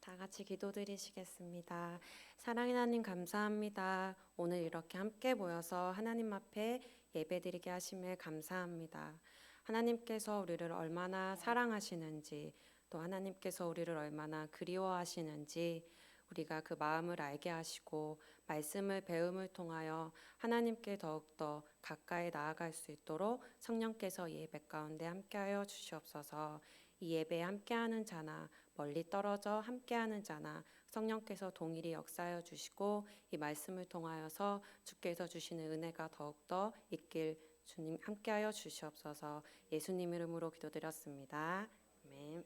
다 같이 기도드리시겠습니다. 사랑의 하나님 감사합니다. 오늘 이렇게 함께 모여서 하나님 앞에 예배드리게 하심에 감사합니다. 하나님께서 우리를 얼마나 사랑하시는지, 또 하나님께서 우리를 얼마나 그리워하시는지 우리가 그 마음을 알게 하시고 말씀을 배움을 통하여 하나님께 더욱더 가까이 나아갈 수 있도록 성령께서 이 예배 가운데 함께하여 주시옵소서. 이 예배에 함께하는 자나 멀리 떨어져 함께하는 자나 성령께서 동일히 역사하여 주시고 이 말씀을 통하여서 주께서 주시는 은혜가 더욱더 있길 주님 함께하여 주시옵소서. 예수님 이름으로 기도드렸습니다. 아멘.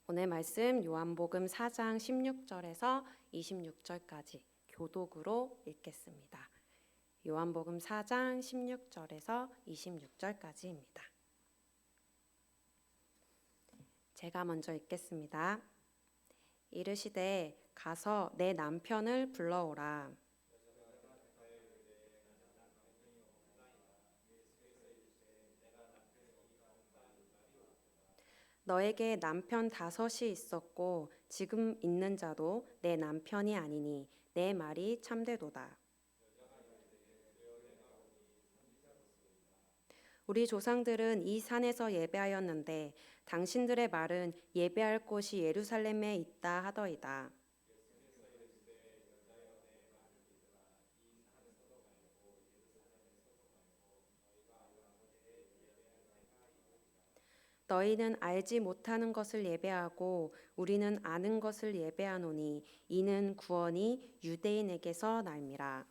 오늘 말씀 요한복음 4장 16절에서 26절까지 교독으로 읽겠습니다. 요한복음 4장 16절에서 26절까지입니다. 제가 먼저 읽겠습니다. 이르시되 가서 내 남편을 불러오라. 너에게 남편 5이 있었고 지금 있는 자도 내 남편이 아니니 내 말이 참되도다. 우리 조상들은 이 산에서 예배하였는데 당신들의 말은 예배할 곳이 예루살렘에 있다 하더이다. 너희는 알지 못하는 것을 예배하고 우리는 아는 것을 예배하노니 이는 구원이 유대인에게서 날미라.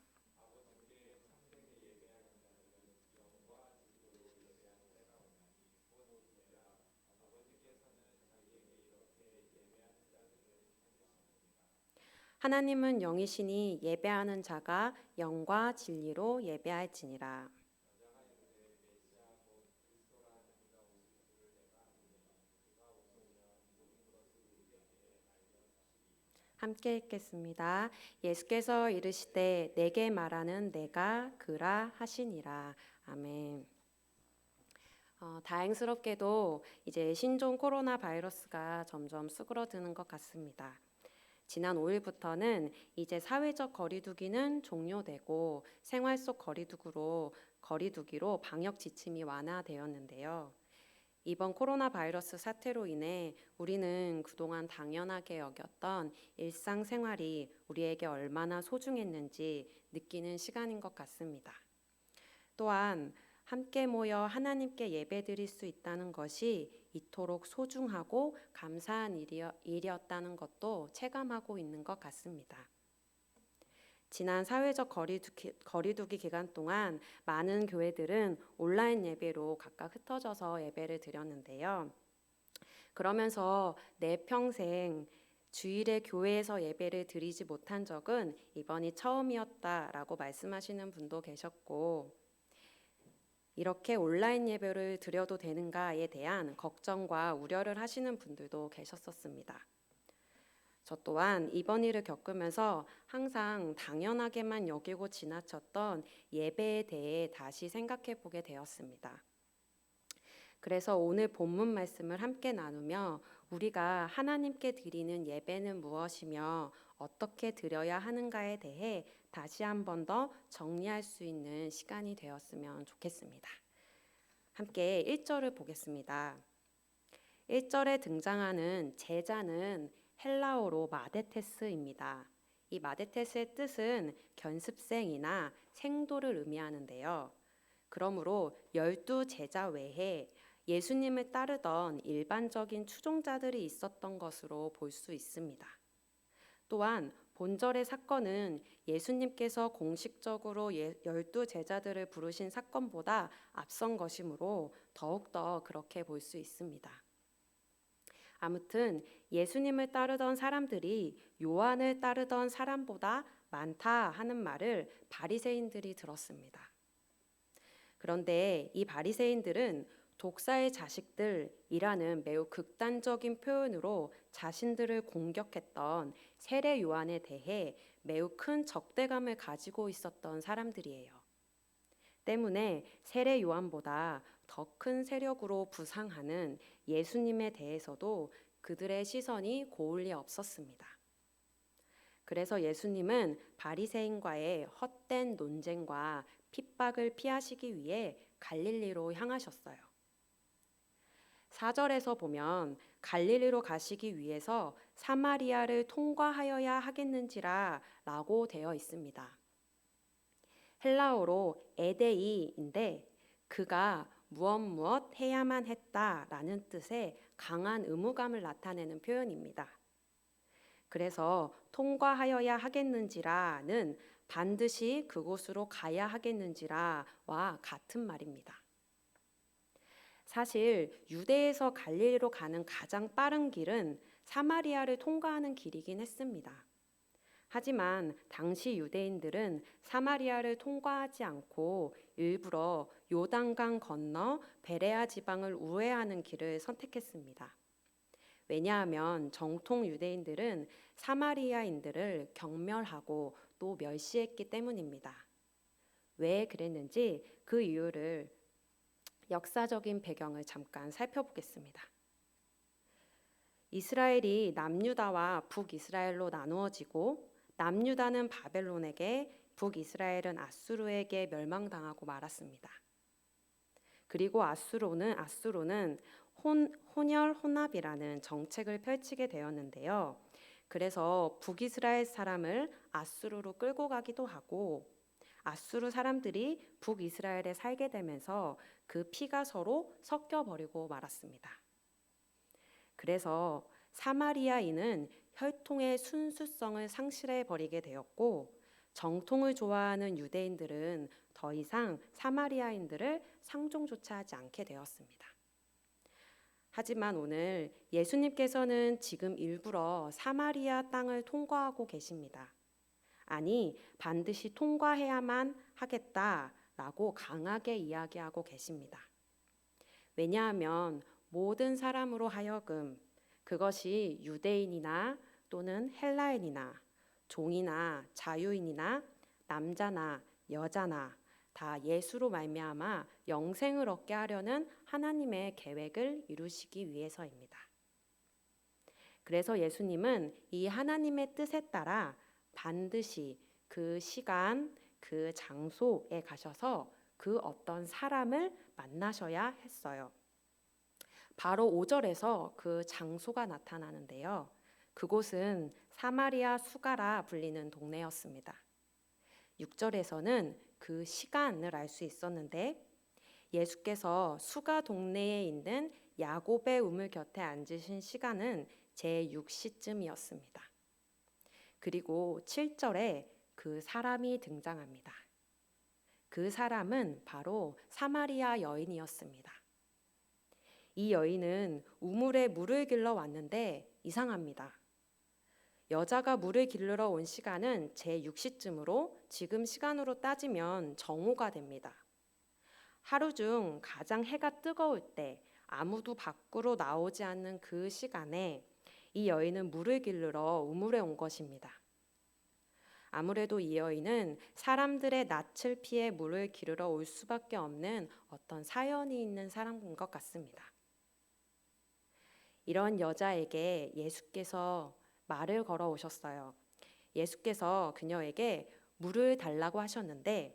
하나님은 영이시니 예배하는 자가 영과 진리로 예배할지니라. 함께 읽겠습니다. 예수께서 이르시되 내게 말하는 내가 그라 하시니라. 아멘. 다행스럽게도 이제 신종 코로나 바이러스가 점점 수그러드는 것 같습니다. 지난 5일부터는 이제 사회적 거리두기는 종료되고 생활 속 거리두기로 방역 지침이 완화되었는데요. 이번 코로나 바이러스 사태로 인해 우리는 그동안 당연하게 여겼던 일상생활이 우리에게 얼마나 소중했는지 느끼는 시간인 것 같습니다. 또한 함께 모여 하나님께 예배드릴 수 있다는 것이 이토록 소중하고 감사한 일이었다는 것도 체감하고 있는 것 같습니다. 지난 사회적 거리두기 기간 동안 많은 교회들은 온라인 예배로 각각 흩어져서 예배를 드렸는데요. 그러면서 내 평생 주일에 교회에서 예배를 드리지 못한 적은 이번이 처음이었다라고 말씀하시는 분도 계셨고, 이렇게 온라인 예배를 드려도 되는가에 대한 걱정과 우려를 하시는 분들도 계셨었습니다. 저 또한 이번 일을 겪으면서 항상 당연하게만 여기고 지나쳤던 예배에 대해 다시 생각해 보게 되었습니다. 그래서 오늘 본문 말씀을 함께 나누며 우리가 하나님께 드리는 예배는 무엇이며 어떻게 드려야 하는가에 대해 다시 한 번 더 정리할 수 있는 시간이 되었으면 좋겠습니다. 함께 1절을 보겠습니다. 1절에 등장하는 제자는 헬라어로 마데테스입니다. 이 마데테스의 뜻은 견습생이나 생도를 의미하는데요. 그러므로 12제자 외에 예수님을 따르던 일반적인 추종자들이 있었던 것으로 볼 수 있습니다. 또한 본절의 사건은 예수님께서 공식적으로 12제자들을 부르신 사건보다 앞선 것이므로 더욱더 그렇게 볼 수 있습니다. 아무튼 예수님을 따르던 사람들이 요한을 따르던 사람보다 많다 하는 말을 바리새인들이 들었습니다. 그런데 이 바리새인들은 독사의 자식들이라는 매우 극단적인 표현으로 자신들을 공격했던 세례 요한에 대해 매우 큰 적대감을 가지고 있었던 사람들이에요. 때문에 세례 요한보다 더 큰 세력으로 부상하는 예수님에 대해서도 그들의 시선이 고울 리 없었습니다. 그래서 예수님은 바리새인과의 헛된 논쟁과 핍박을 피하시기 위해 갈릴리로 향하셨어요. 4절에서 보면 갈릴리로 가시기 위해서 사마리아를 통과하여야 하겠는지라 라고 되어 있습니다. 헬라어로 에데이인데 그가 무엇 해야만 했다라는 뜻의 강한 의무감을 나타내는 표현입니다. 그래서 통과하여야 하겠는지라는 반드시 그곳으로 가야 하겠는지라와 같은 말입니다. 사실 유대에서 갈릴리로 가는 가장 빠른 길은 사마리아를 통과하는 길이긴 했습니다. 하지만 당시 유대인들은 사마리아를 통과하지 않고 일부러 요단강 건너 베레아 지방을 우회하는 길을 선택했습니다. 왜냐하면 정통 유대인들은 사마리아인들을 경멸하고 또 멸시했기 때문입니다. 왜 그랬는지 그 이유를 역사적인 배경을 잠깐 살펴보겠습니다. 이스라엘이 남유다와 북이스라엘로 나누어지고 남유다는 바벨론에게 북이스라엘은 아수르에게 멸망당하고 말았습니다. 그리고 아수르는 혼혈 혼합이라는 정책을 펼치게 되었는데요. 그래서 북이스라엘 사람을 아수르로 끌고 가기도 하고 아수르 사람들이 북이스라엘에 살게 되면서 그 피가 서로 섞여버리고 말았습니다. 그래서 사마리아인은 혈통의 순수성을 상실해버리게 되었고 정통을 좋아하는 유대인들은 더 이상 사마리아인들을 상종조차 하지 않게 되었습니다. 하지만 오늘 예수님께서는 지금 일부러 사마리아 땅을 통과하고 계십니다. 아니, 반드시 통과해야만 하겠다라고 강하게 이야기하고 계십니다. 왜냐하면 모든 사람으로 하여금 그것이 유대인이나 또는 헬라인이나 종이나 자유인이나 남자나 여자나 다 예수로 말미암아 영생을 얻게 하려는 하나님의 계획을 이루시기 위해서입니다. 그래서 예수님은 이 하나님의 뜻에 따라 반드시 그 시간, 그 장소에 가셔서 그 어떤 사람을 만나셔야 했어요. 바로 5절에서 그 장소가 나타나는데요. 그곳은 사마리아 수가라 불리는 동네였습니다. 6절에서는 그 시간을 알 수 있었는데 예수께서 수가 동네에 있는 야곱의 우물 곁에 앉으신 시간은 제6시쯤이었습니다. 그리고 7절에 그 사람이 등장합니다. 그 사람은 바로 사마리아 여인이었습니다. 이 여인은 우물에 물을 길러 왔는데 이상합니다. 여자가 물을 길러 온 시간은 제6시쯤으로 지금 시간으로 따지면 정오가 됩니다. 하루 중 가장 해가 뜨거울 때 아무도 밖으로 나오지 않는 그 시간에 이 여인은 물을 길러 우물에 온 것입니다. 아무래도 이 여인은 사람들의 낯을 피해 물을 기르러 올 수밖에 없는 어떤 사연이 있는 사람인 것 같습니다. 이런 여자에게 예수께서 말을 걸어 오셨어요. 예수께서 그녀에게 물을 달라고 하셨는데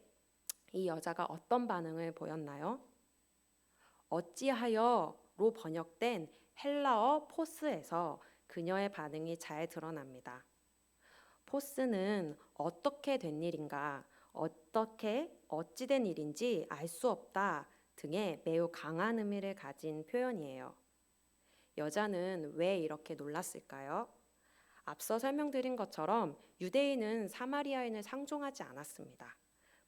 이 여자가 어떤 반응을 보였나요? 어찌하여로 번역된 헬라어 포스에서 그녀의 반응이 잘 드러납니다. 포스는 어떻게 된 일인가, 어찌된 일인지 알 수 없다 등의 매우 강한 의미를 가진 표현이에요. 여자는 왜 이렇게 놀랐을까요? 앞서 설명드린 것처럼 유대인은 사마리아인을 상종하지 않았습니다.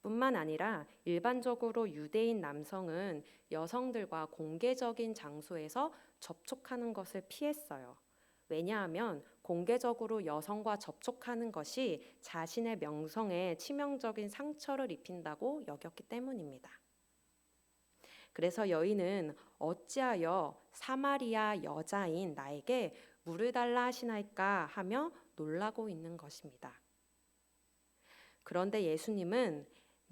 뿐만 아니라 일반적으로 유대인 남성은 여성들과 공개적인 장소에서 접촉하는 것을 피했어요. 왜냐하면 공개적으로 여성과 접촉하는 것이 자신의 명성에 치명적인 상처를 입힌다고 여겼기 때문입니다. 그래서 여인은 어찌하여 사마리아 여자인 나에게 물을 달라 하시나이까 하며 놀라고 있는 것입니다. 그런데 예수님은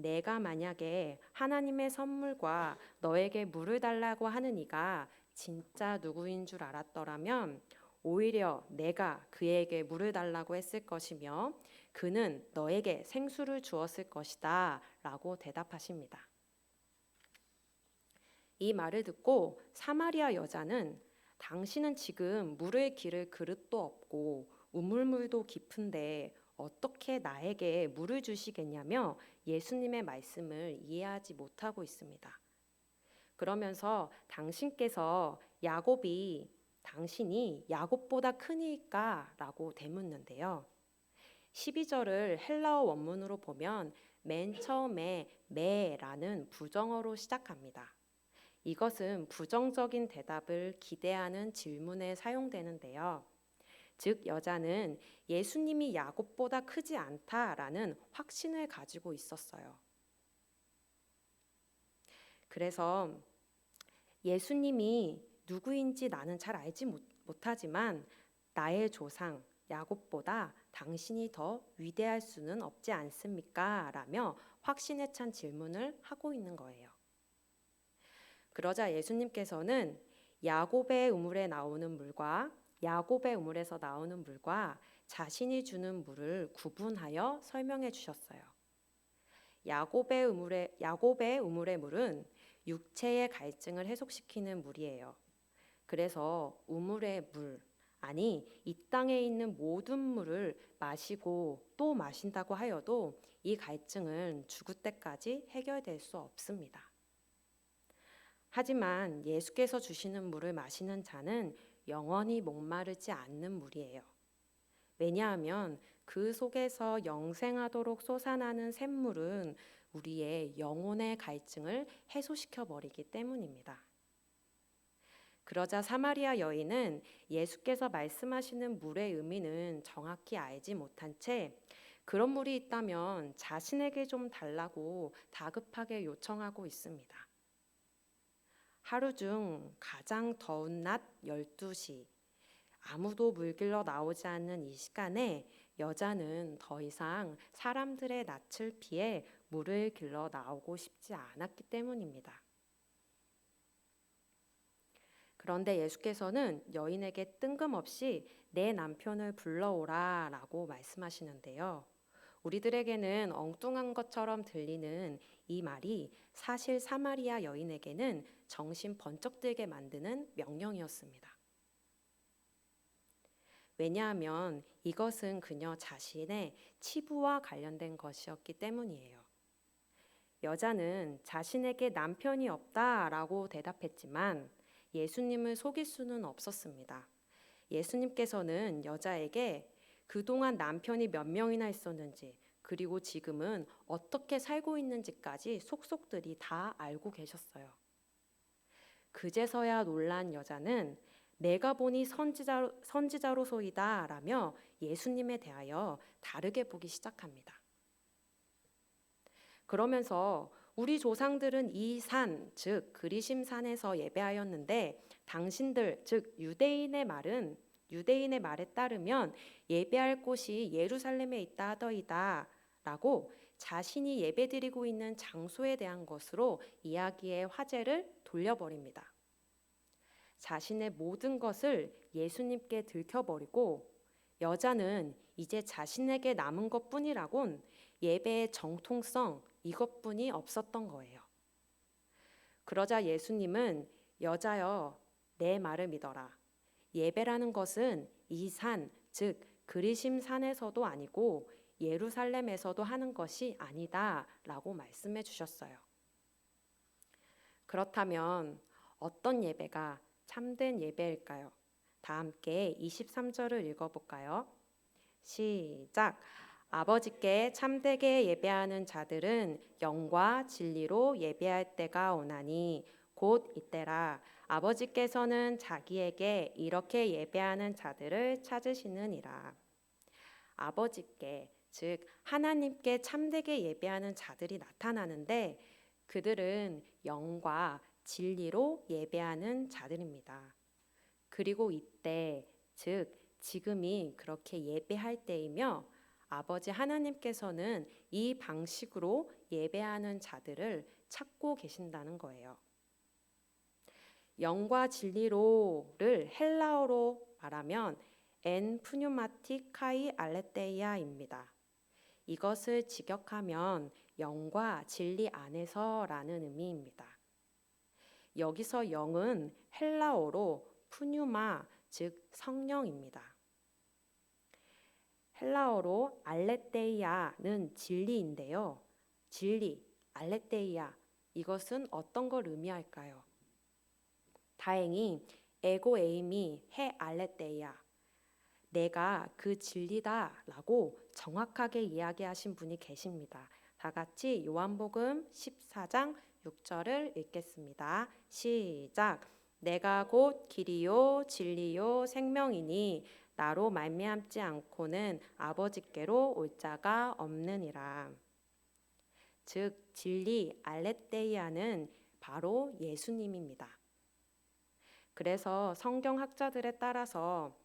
내가 만약에 하나님의 선물과 너에게 물을 달라고 하는 이가 진짜 누구인 줄 알았더라면 오히려 내가 그에게 물을 달라고 했을 것이며 그는 너에게 생수를 주었을 것이다 라고 대답하십니다. 이 말을 듣고 사마리아 여자는 당신은 지금 물을 기를 그릇도 없고 우물물도 깊은데 어떻게 나에게 물을 주시겠냐며 예수님의 말씀을 이해하지 못하고 있습니다. 그러면서 당신이 야곱보다 크니까 라고 되묻는데요. 12절을 헬라어 원문으로 보면 맨 처음에 메라는 부정어로 시작합니다. 이것은 부정적인 대답을 기대하는 질문에 사용되는데요. 즉 여자는 예수님이 야곱보다 크지 않다라는 확신을 가지고 있었어요. 그래서 예수님이 누구인지 나는 잘 알지 못하지만 나의 조상 야곱보다 당신이 더 위대할 수는 없지 않습니까? 라며 확신에 찬 질문을 하고 있는 거예요. 그러자 예수님께서는 야곱의 우물에 나오는 물과 야곱의 우물에서 나오는 물과 자신이 주는 물을 구분하여 설명해 주셨어요. 야곱의 우물의 물은 육체의 갈증을 해소시키는 물이에요. 그래서 우물의 물, 아니 이 땅에 있는 모든 물을 마시고 또 마신다고 하여도 이 갈증은 죽을 때까지 해결될 수 없습니다. 하지만 예수께서 주시는 물을 마시는 자는 영원히 목마르지 않는 물이에요. 왜냐하면 그 속에서 영생하도록 솟아나는 샘물은 우리의 영혼의 갈증을 해소시켜 버리기 때문입니다. 그러자 사마리아 여인은 예수께서 말씀하시는 물의 의미는 정확히 알지 못한 채 그런 물이 있다면 자신에게 좀 달라고 다급하게 요청하고 있습니다. 하루 중 가장 더운 낮 12시, 아무도 물 길러 나오지 않는 이 시간에 여자는 더 이상 사람들의 낯을 피해 물을 길러 나오고 싶지 않았기 때문입니다. 그런데 예수께서는 여인에게 뜬금없이 내 남편을 불러오라 라고 말씀하시는데요. 우리들에게는 엉뚱한 것처럼 들리는 이 말이 사실 사마리아 여인에게는 정신 번쩍 들게 만드는 명령이었습니다. 왜냐하면 이것은 그녀 자신의 치부와 관련된 것이었기 때문이에요. 여자는 자신에게 남편이 없다라고 대답했지만 예수님을 속일 수는 없었습니다. 예수님께서는 여자에게 그동안 남편이 몇 명이나 있었는지 그리고 지금은 어떻게 살고 있는지까지 속속들이 다 알고 계셨어요. 그제서야 놀란 여자는 내가 보니 선지자로소이다 라며 예수님에 대하여 다르게 보기 시작합니다. 그러면서 우리 조상들은 이 산, 즉 그리심 산에서 예배하였는데 당신들, 즉 유대인의 말에 따르면 예배할 곳이 예루살렘에 있다 하더이다 라고 자신이 예배드리고 있는 장소에 대한 것으로 이야기의 화제를 돌려버립니다. 자신의 모든 것을 예수님께 들켜버리고 여자는 이제 자신에게 남은 것뿐이라곤 예배의 정통성 이것뿐이 없었던 거예요. 그러자 예수님은 여자여 내 말을 믿어라. 예배라는 것은 이 산, 즉 그리심 산에서도 아니고 예루살렘에서도 하는 것이 아니다 라고 말씀해 주셨어요. 그렇다면 어떤 예배가 참된 예배일까요? 다 함께 23절을 읽어볼까요? 시작! 아버지께 참되게 예배하는 자들은 영과 진리로 예배할 때가 오나니 곧 이때라. 아버지께서는 자기에게 이렇게 예배하는 자들을 찾으시느니라. 아버지께, 즉 하나님께 참되게 예배하는 자들이 나타나는데 그들은 영과 진리로 예배하는 자들입니다. 그리고 이때, 즉 지금이 그렇게 예배할 때이며 아버지 하나님께서는 이 방식으로 예배하는 자들을 찾고 계신다는 거예요. 영과 진리로를 헬라어로 말하면 엔 푸뉴마틱 카이 알레테이아입니다. 이것을 직역하면 영과 진리 안에서라는 의미입니다. 여기서 영은 헬라어로 푸뉴마, 즉 성령입니다. 헬라어로 알레테이아는 진리인데요. 진리, 알레테이아, 이것은 어떤 걸 의미할까요? 다행히 에고 에임이 해 알레테이아, 내가 그 진리다 라고 정확하게 이야기하신 분이 계십니다. 다 같이 요한복음 14장 6절을 읽겠습니다. 시작. 내가 곧 길이요 진리요 생명이니 나로 말미암지 않고는 아버지께로 올 자가 없느니라. 즉 진리 알레테이아는 바로 예수님입니다. 그래서 성경학자들에 따라서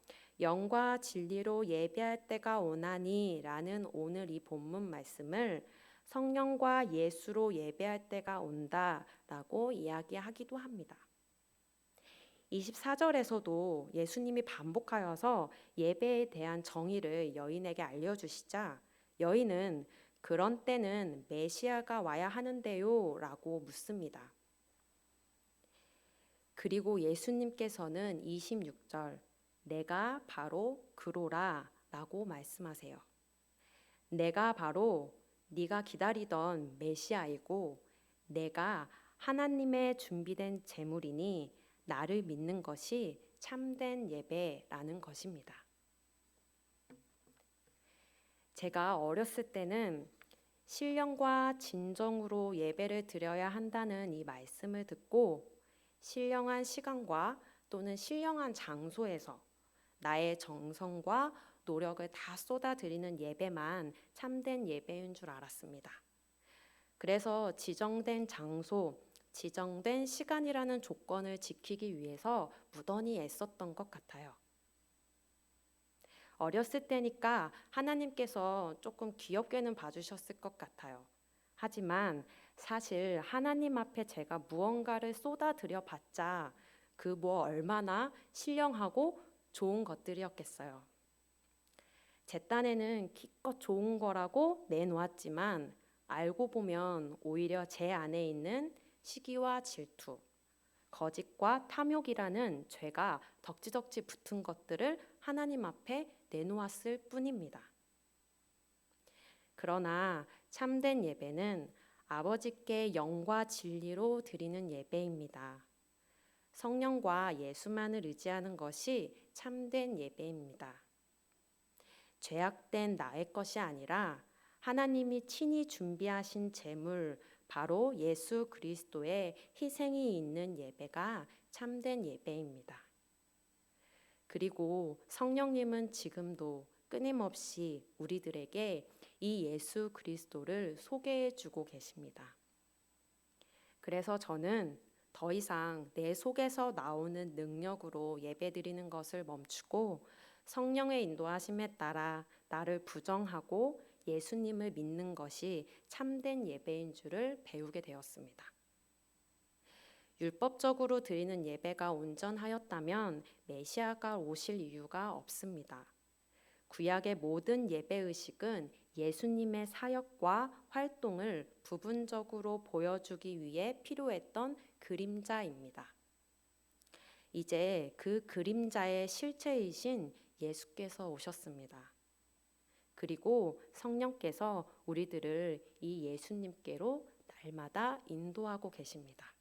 영과 진리로 예배할 때가 오나니 라는 오늘 이 본문 말씀을 성령과 예수로 예배할 때가 온다 라고 이야기하기도 합니다. 24절에서도 예수님이 반복하여서 예배에 대한 정의를 여인에게 알려주시자 여인은 그런 때는 메시아가 와야 하는데요 라고 묻습니다. 그리고 예수님께서는 26절 내가 바로 그로라 라고 말씀하세요. 내가 바로 네가 기다리던 메시아이고 내가 하나님의 준비된 제물이니 나를 믿는 것이 참된 예배라는 것입니다. 제가 어렸을 때는 신령과 진정으로 예배를 드려야 한다는 이 말씀을 듣고 신령한 시간과 또는 신령한 장소에서 나의 정성과 노력을 다 쏟아드리는 예배만 참된 예배인 줄 알았습니다. 그래서 지정된 장소, 지정된 시간이라는 조건을 지키기 위해서 무던히 애썼던 것 같아요. 어렸을 때니까 하나님께서 조금 귀엽게는 봐주셨을 것 같아요. 하지만 사실 하나님 앞에 제가 무언가를 쏟아드려 봤자 그 뭐 얼마나 신령하고 좋은 것들이었겠어요. 제 딴에는 기껏 좋은 거라고 내놓았지만 알고 보면 오히려 제 안에 있는 시기와 질투, 거짓과 탐욕이라는 죄가 덕지덕지 붙은 것들을 하나님 앞에 내놓았을 뿐입니다. 그러나 참된 예배는 아버지께 영과 진리로 드리는 예배입니다. 성령과 예수만을 의지하는 것이 참된 예배입니다. 죄악된 나의 것이 아니라 하나님이 친히 준비하신 제물, 바로 예수 그리스도의 희생이 있는 예배가 참된 예배입니다. 그리고 성령님은 지금도 끊임없이 우리들에게 이 예수 그리스도를 소개해 주고 계십니다. 그래서 저는 더 이상 내 속에서 나오는 능력으로 예배드리는 것을 멈추고 성령의 인도하심에 따라 나를 부정하고 예수님을 믿는 것이 참된 예배인 줄을 배우게 되었습니다. 율법적으로 드리는 예배가 온전하였다면 메시아가 오실 이유가 없습니다. 구약의 모든 예배의식은 예수님의 사역과 활동을 부분적으로 보여주기 위해 필요했던 그림자입니다. 이제 그 그림자의 실체이신 예수께서 오셨습니다. 그리고 성령께서 우리들을 이 예수님께로 날마다 인도하고 계십니다.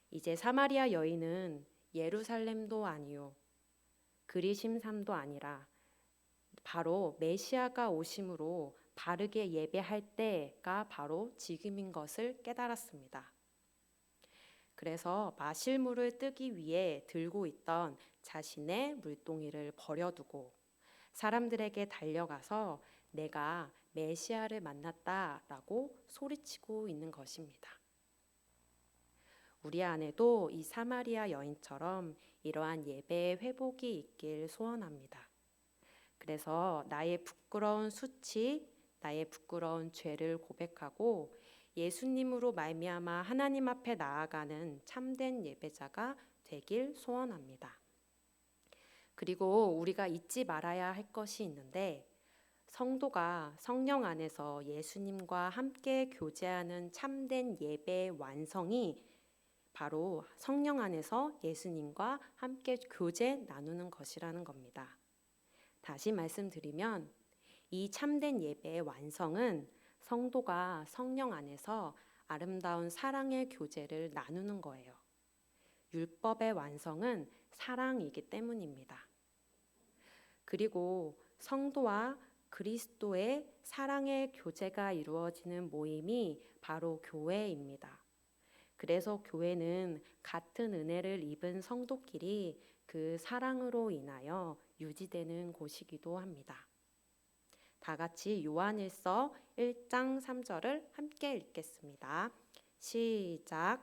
이제 사마리아 여인은 예루살렘도 아니요 그리심 산도 아니라 바로 메시아가 오심으로 바르게 예배할 때가 바로 지금인 것을 깨달았습니다. 그래서 마실 물을 뜨기 위해 들고 있던 자신의 물동이를 버려두고 사람들에게 달려가서 내가 메시아를 만났다라고 소리치고 있는 것입니다. 우리 안에도 이 사마리아 여인처럼 이러한 예배의 회복이 있길 소원합니다. 그래서 나의 부끄러운 수치, 나의 부끄러운 죄를 고백하고 예수님으로 말미암아 하나님 앞에 나아가는 참된 예배자가 되길 소원합니다. 그리고 우리가 잊지 말아야 할 것이 있는데, 성도가 성령 안에서 예수님과 함께 교제하는 참된 예배의 완성이 바로 성령 안에서 예수님과 함께 교제 나누는 것이라는 겁니다. 다시 말씀드리면 이 참된 예배의 완성은 성도가 성령 안에서 아름다운 사랑의 교제를 나누는 거예요. 율법의 완성은 사랑이기 때문입니다. 그리고 성도와 그리스도의 사랑의 교제가 이루어지는 모임이 바로 교회입니다. 그래서 교회는 같은 은혜를 입은 성도끼리 그 사랑으로 인하여 유지되는 곳이기도 합니다. 다 같이 요한일서 1장 3절을 함께 읽겠습니다. 시작.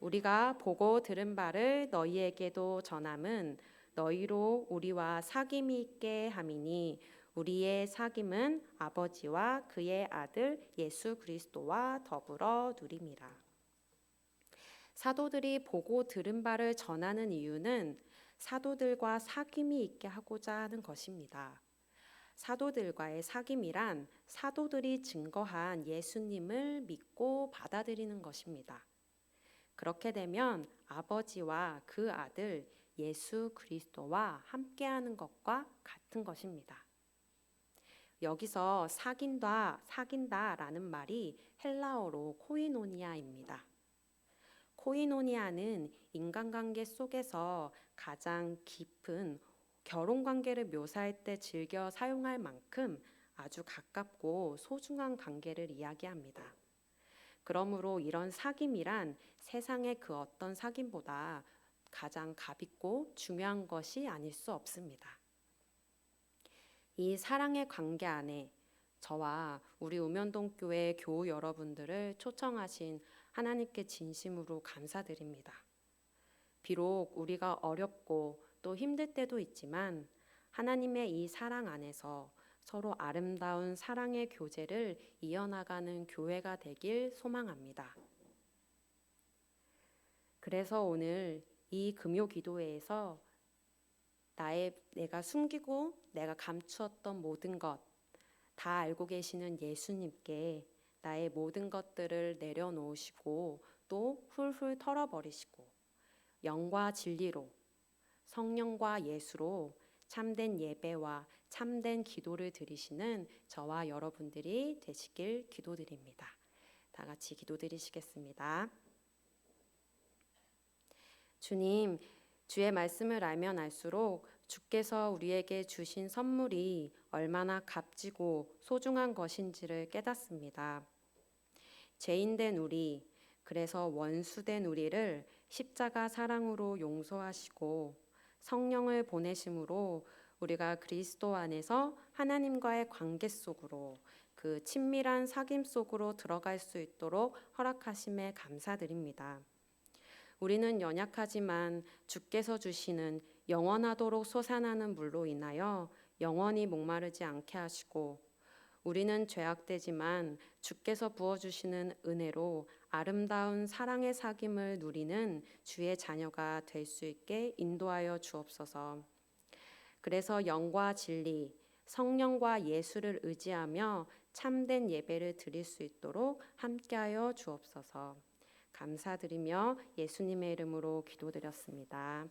우리가 보고 들은 바를 너희에게도 전함은 너희로 우리와 사귐이 있게 함이니 우리의 사귐은 아버지와 그의 아들 예수 그리스도와 더불어 누림이라. 사도들이 보고 들은 바를 전하는 이유는 사도들과 사귐이 있게 하고자 하는 것입니다. 사도들과의 사귐이란 사도들이 증거한 예수님을 믿고 받아들이는 것입니다. 그렇게 되면 아버지와 그 아들 예수 그리스도와 함께하는 것과 같은 것입니다. 여기서 사귄다라는 말이 헬라어로 코이노니아입니다. 코이노니아는 인간관계 속에서 가장 깊은 결혼관계를 묘사할 때 즐겨 사용할 만큼 아주 가깝고 소중한 관계를 이야기합니다. 그러므로 이런 사귐이란 세상의 그 어떤 사귐보다 가장 값있고 중요한 것이 아닐 수 없습니다. 이 사랑의 관계 안에 저와 우리 우면동교회 교우 여러분들을 초청하신 하나님께 진심으로 감사드립니다. 비록 우리가 어렵고 또 힘들 때도 있지만 하나님의 이 사랑 안에서 서로 아름다운 사랑의 교제를 이어나가는 교회가 되길 소망합니다. 그래서 오늘 이 금요 기도회에서 내가 숨기고 내가 감추었던 모든 것 다 알고 계시는 예수님께 나의 모든 것들을 내려놓으시고 또 훌훌 털어버리시고 영과 진리로 성령과 예수로 참된 예배와 참된 기도를 드리시는 저와 여러분들이 되시길 기도드립니다. 다 같이 기도드리시겠습니다. 주님, 주의 말씀을 알면 알수록 주께서 우리에게 주신 선물이 얼마나 값지고 소중한 것인지를 깨닫습니다. 죄인된 우리, 그래서 원수된 우리를 십자가 사랑으로 용서하시고 성령을 보내심으로 우리가 그리스도 안에서 하나님과의 관계 속으로 그 친밀한 사귐 속으로 들어갈 수 있도록 허락하심에 감사드립니다. 우리는 연약하지만 주께서 주시는 영원하도록 솟아나는 물로 인하여 영원히 목마르지 않게 하시고 우리는 죄악되지만 주께서 부어주시는 은혜로 아름다운 사랑의 사귐을 누리는 주의 자녀가 될 수 있게 인도하여 주옵소서. 그래서 영과 진리, 성령과 예수를 의지하며 참된 예배를 드릴 수 있도록 함께하여 주옵소서. 감사드리며 예수님의 이름으로 기도드렸습니다.